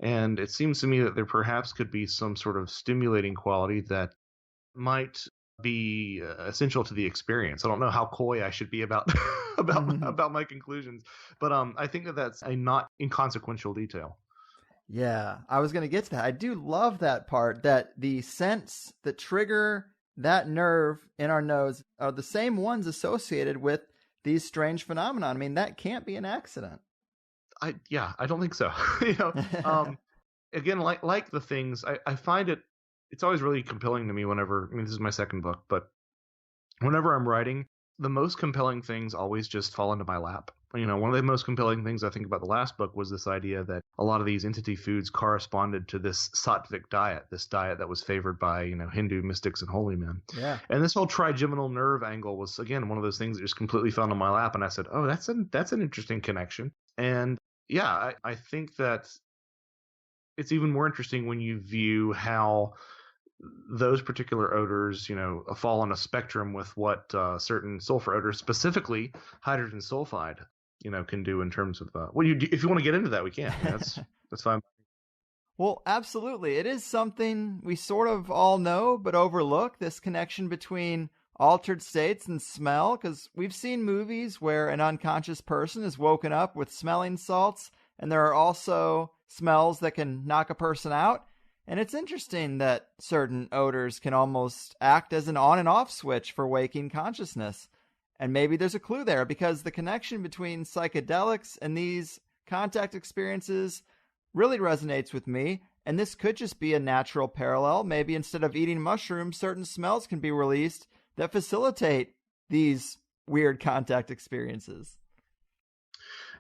And it seems to me that there perhaps could be some sort of stimulating quality that might be essential to the experience. I don't know how coy I should be about about my conclusions, but I think that that's a not inconsequential detail. Yeah, I was going to get to that. I do love that part, that the scents that trigger that nerve in our nose are the same ones associated with these strange phenomena. I mean, that can't be an accident. I don't think so. Again, like the things, I find it's always really compelling to me whenever, I mean, this is my second book, but whenever I'm writing, the most compelling things always just fall into my lap. One of the most compelling things I think about the last book was this idea that a lot of these entity foods corresponded to this sattvic diet, this diet that was favored by, Hindu mystics and holy men. Yeah. And this whole trigeminal nerve angle was, again, one of those things that just completely fell into my lap. And I said, oh, that's an interesting connection. And yeah, I think that it's even more interesting when you view how those particular odors, fall on a spectrum with what certain sulfur odors, specifically hydrogen sulfide, can do in terms of if you want to get into that, we can. That's fine. Well, absolutely. It is something we sort of all know, but overlook, this connection between altered states and smell, because we've seen movies where an unconscious person is woken up with smelling salts, and there are also smells that can knock a person out. And it's interesting that certain odors can almost act as an on and off switch for waking consciousness. And maybe there's a clue there, because the connection between psychedelics and these contact experiences really resonates with me. And this could just be a natural parallel. Maybe instead of eating mushrooms, certain smells can be released that facilitate these weird contact experiences.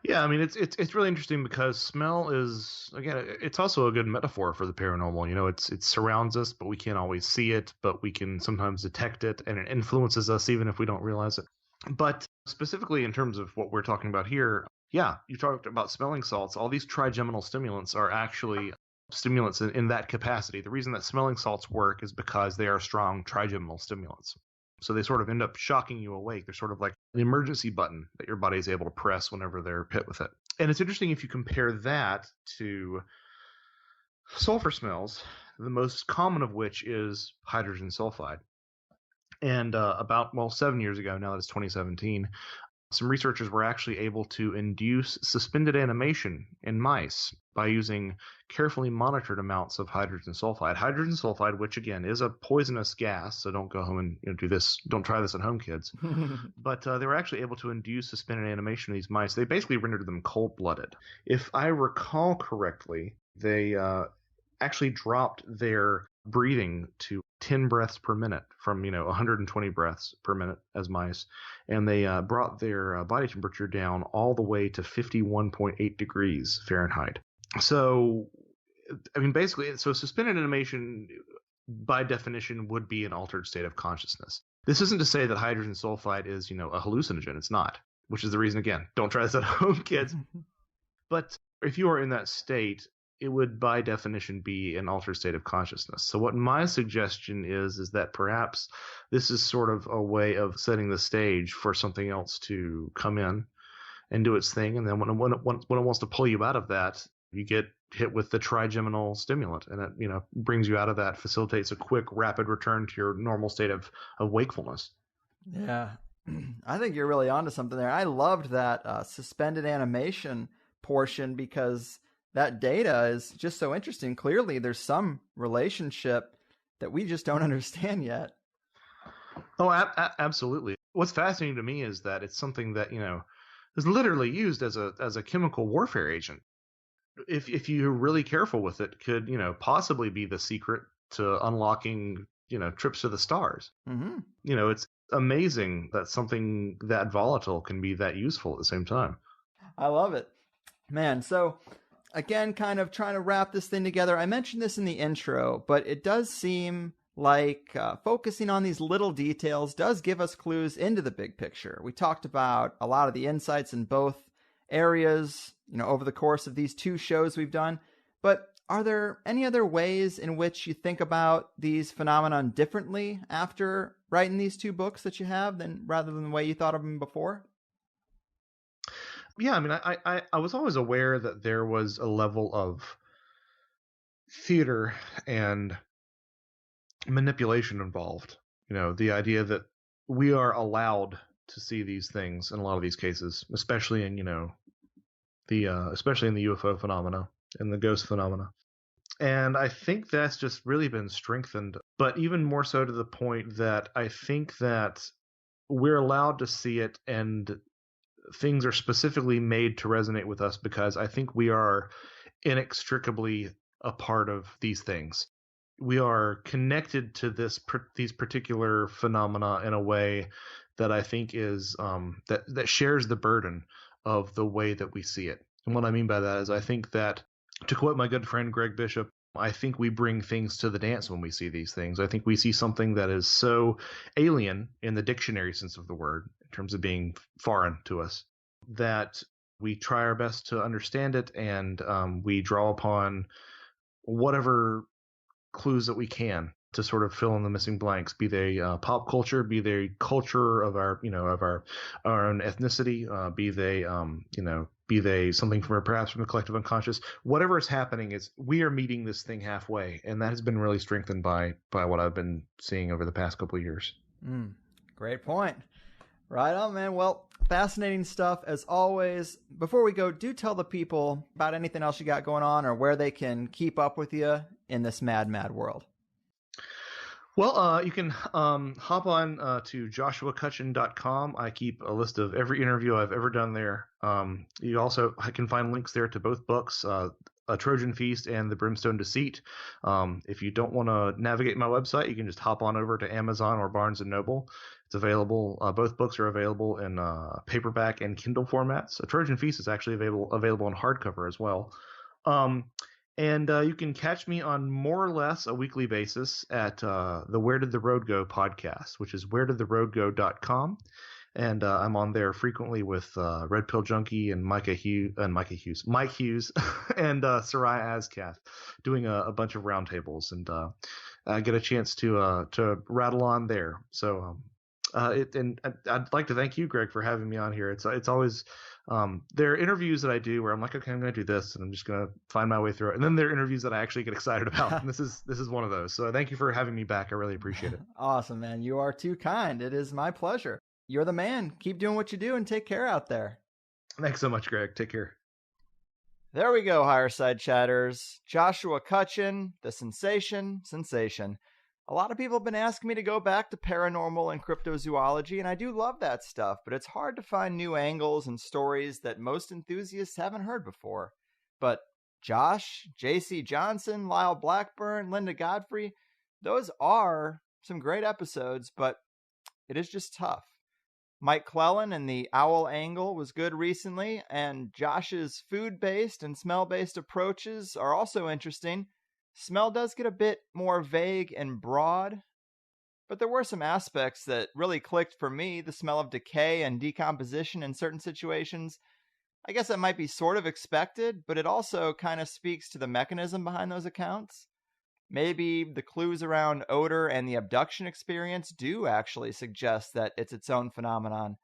Yeah, I mean, it's really interesting because smell is, again, it's also a good metaphor for the paranormal. It surrounds us, but we can't always see it, but we can sometimes detect it, and it influences us even if we don't realize it. But specifically in terms of what we're talking about here, yeah, you talked about smelling salts. All these trigeminal stimulants are actually stimulants in that capacity. The reason that smelling salts work is because they are strong trigeminal stimulants. So they sort of end up shocking you awake. They're sort of like an emergency button that your body is able to press whenever they're hit with it. And it's interesting if you compare that to sulfur smells, the most common of which is hydrogen sulfide. And about 7 years ago, now that it's 2017, some researchers were actually able to induce suspended animation in mice by using carefully monitored amounts of hydrogen sulfide. Hydrogen sulfide, which again is a poisonous gas, so don't go home and do this. Don't try this at home, kids. But they were actually able to induce suspended animation in these mice. They basically rendered them cold-blooded. If I recall correctly, they actually dropped their breathing to 10 breaths per minute from 120 breaths per minute as mice, and they brought their body temperature down all the way to 51.8 degrees Fahrenheit. So I mean, basically, so suspended animation by definition would be an altered state of consciousness. This isn't to say that hydrogen sulfide is a hallucinogen. It's not, which is the reason, again, don't try this at home, kids. But if you are in that state, it would by definition be an altered state of consciousness. So what my suggestion is that perhaps this is sort of a way of setting the stage for something else to come in and do its thing. And then when it wants to pull you out of that, you get hit with the trigeminal stimulant, and it brings you out of that, facilitates a quick, rapid return to your normal state of wakefulness. Yeah, I think you're really onto something there. I loved that suspended animation portion because that data is just so interesting. Clearly, there's some relationship that we just don't understand yet. Oh, absolutely. What's fascinating to me is that it's something that, is literally used as a chemical warfare agent. If you're really careful with it, could, possibly be the secret to unlocking, trips to the stars. Mm-hmm. It's amazing that something that volatile can be that useful at the same time. I love it, man. So again, kind of trying to wrap this thing together. I mentioned this in the intro, but it does seem like focusing on these little details does give us clues into the big picture. We talked about a lot of the insights in both areas, over the course of these two shows we've done. But are there any other ways in which you think about these phenomenon differently after writing these two books that you have, rather than the way you thought of them before? Yeah, I mean, I was always aware that there was a level of theater and manipulation involved, The idea that we are allowed to see these things in a lot of these cases, especially in especially in the UFO phenomena and the ghost phenomena. And I think that's just really been strengthened, but even more so to the point that I think that we're allowed to see it, and things are specifically made to resonate with us because I think we are inextricably a part of these things. We are connected to these particular phenomena in a way that I think is that shares the burden of the way that we see it. And what I mean by that is I think that, to quote my good friend Greg Bishop, I think we bring things to the dance when we see these things. I think we see something that is so alien in the dictionary sense of the word, in terms of being foreign to us, that we try our best to understand it, and we draw upon whatever clues that we can to sort of fill in the missing blanks, be they pop culture, be they culture of our own ethnicity, be they something from perhaps from the collective unconscious. Whatever is happening, is we are meeting this thing halfway, and that has been really strengthened by what I've been seeing over the past couple of years. Great point. Right on, man. Well, fascinating stuff as always. Before we go, do tell the people about anything else you got going on, or where they can keep up with you in this mad world. Well, you can hop on to joshuacutchin.com. I keep a list of every interview I've ever done there. I can find links there to both books, A Trojan Feast and The Brimstone Deceit. If you don't want to navigate my website, you can just hop on over to Amazon or Barnes & Noble. It's available. Both books are available in paperback and Kindle formats. A Trojan Feast is actually available in hardcover as well. And you can catch me on more or less a weekly basis at the Where Did the Road Go podcast, which is wheredidtheroadgo.com. And I'm on there frequently with Red Pill Junkie and Mike Hughes, and Sarai Azkath, doing a bunch of roundtables, and I get a chance to rattle on there. So I'd like to thank you, Greg, for having me on here. It's always there are interviews that I do where I'm like, okay, I'm going to do this, and I'm just going to find my way through it. And then there are interviews that I actually get excited about. And this is one of those. So thank you for having me back. I really appreciate it. Awesome, man. You are too kind. It is my pleasure. You're the man. Keep doing what you do, and take care out there. Thanks so much, Greg. Take care. There we go, Higherside chatters. Joshua Cutchin, the sensation. A lot of people have been asking me to go back to paranormal and cryptozoology, and I do love that stuff, but it's hard to find new angles and stories that most enthusiasts haven't heard before. But Josh, J.C. Johnson, Lyle Blackburn, Linda Godfrey, those are some great episodes, but it is just tough. Mike Clellan and the owl angle was good recently, and Josh's food-based and smell-based approaches are also interesting. Smell does get a bit more vague and broad, but there were some aspects that really clicked for me. The smell of decay and decomposition in certain situations. I guess that might be sort of expected, but it also kind of speaks to the mechanism behind those accounts. Maybe the clues around odor and the abduction experience do actually suggest that it's its own phenomenon.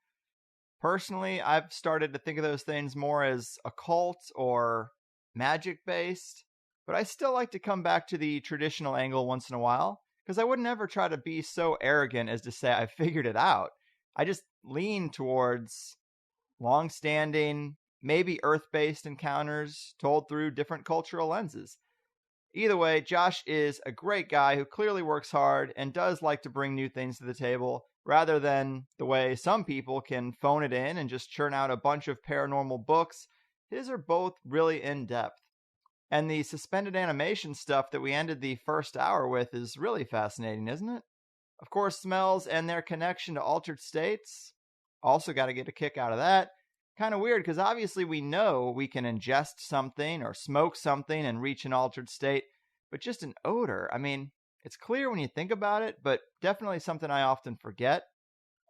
Personally, I've started to think of those things more as occult or magic-based, but I still like to come back to the traditional angle once in a while, because I wouldn't ever try to be so arrogant as to say I figured it out. I just lean towards long-standing, maybe Earth-based encounters told through different cultural lenses. Either way, Josh is a great guy who clearly works hard and does like to bring new things to the table, rather than the way some people can phone it in and just churn out a bunch of paranormal books. His are both really in-depth. And the suspended animation stuff that we ended the first hour with is really fascinating, isn't it? Of course, smells and their connection to altered states. Also got to get a kick out of that. Kind of weird, because obviously we know we can ingest something or smoke something and reach an altered state, but just an odor, I mean, it's clear when you think about it, but definitely something I often forget.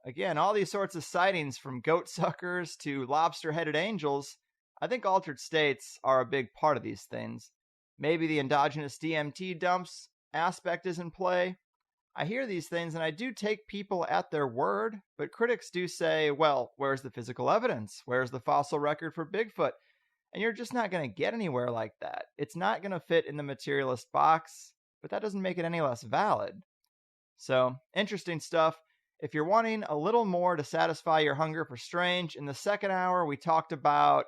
Again, all these sorts of sightings, from goat suckers to lobster-headed angels, I think altered states are a big part of these things. Maybe the endogenous DMT dumps aspect is in play. I hear these things and I do take people at their word, but critics do say, well, where's the physical evidence? Where's the fossil record for Bigfoot? And you're just not going to get anywhere like that. It's not going to fit in the materialist box, but that doesn't make it any less valid. So, interesting stuff. If you're wanting a little more to satisfy your hunger for strange, in the second hour, we talked about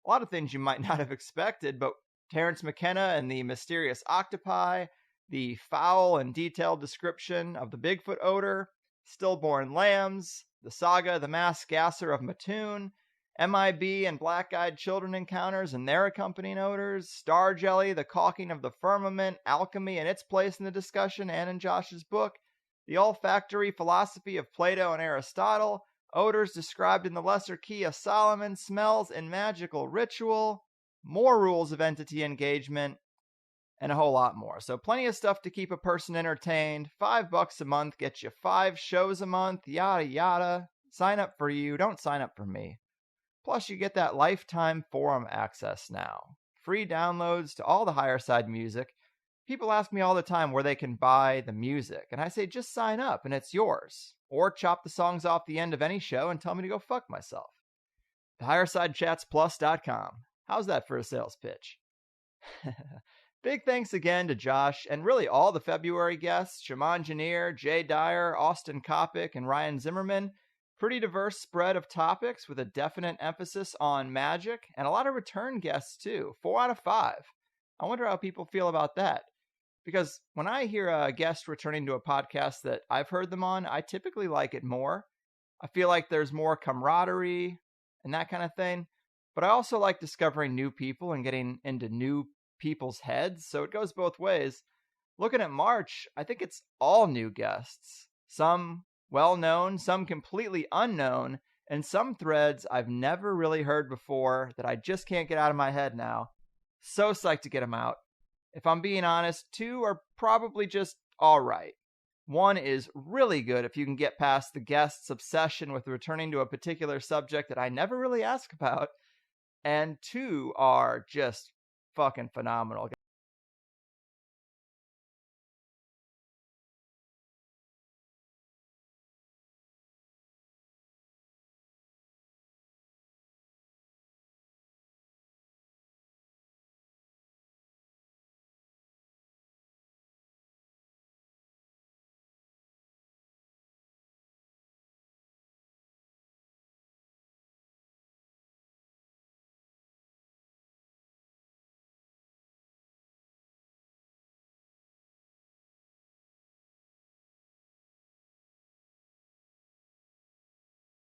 a lot of things you might not have expected, but Terence McKenna and the mysterious octopi, the foul and detailed description of the Bigfoot odor, stillborn lambs, the saga, the mass gasser of Mattoon, MIB and black-eyed children encounters and their accompanying odors, star jelly, the caulking of the firmament, alchemy and its place in the discussion and in Josh's book, the olfactory philosophy of Plato and Aristotle, odors described in the Lesser Key of Solomon, smells in magical ritual, more rules of entity engagement, and a whole lot more. So plenty of stuff to keep a person entertained. $5 a month gets you 5 shows a month, yada yada. Sign up for you, don't sign up for me. Plus you get that lifetime forum access now. Free downloads to all the Higherside music. People ask me all the time where they can buy the music, and I say just sign up and it's yours. Or chop the songs off the end of any show and tell me to go fuck myself. TheHighesideChatsPlus.com. How's that for a sales pitch? Big thanks again to Josh and really all the February guests, Shaman Janier, Jay Dyer, Austin Kopic, and Ryan Zimmerman. Pretty diverse spread of topics with a definite emphasis on magic and a lot of return guests too. 4 out of 5. I wonder how people feel about that. Because when I hear a guest returning to a podcast that I've heard them on, I typically like it more. I feel like there's more camaraderie and that kind of thing. But I also like discovering new people and getting into new people's heads. So it goes both ways. Looking at March, I think it's all new guests. Some well-known, some completely unknown, and some threads I've never really heard before that I just can't get out of my head now. So psyched to get them out. If I'm being honest, 2 are probably just all right. 1 is really good if you can get past the guest's obsession with returning to a particular subject that I never really ask about. And 2 are just fucking phenomenal.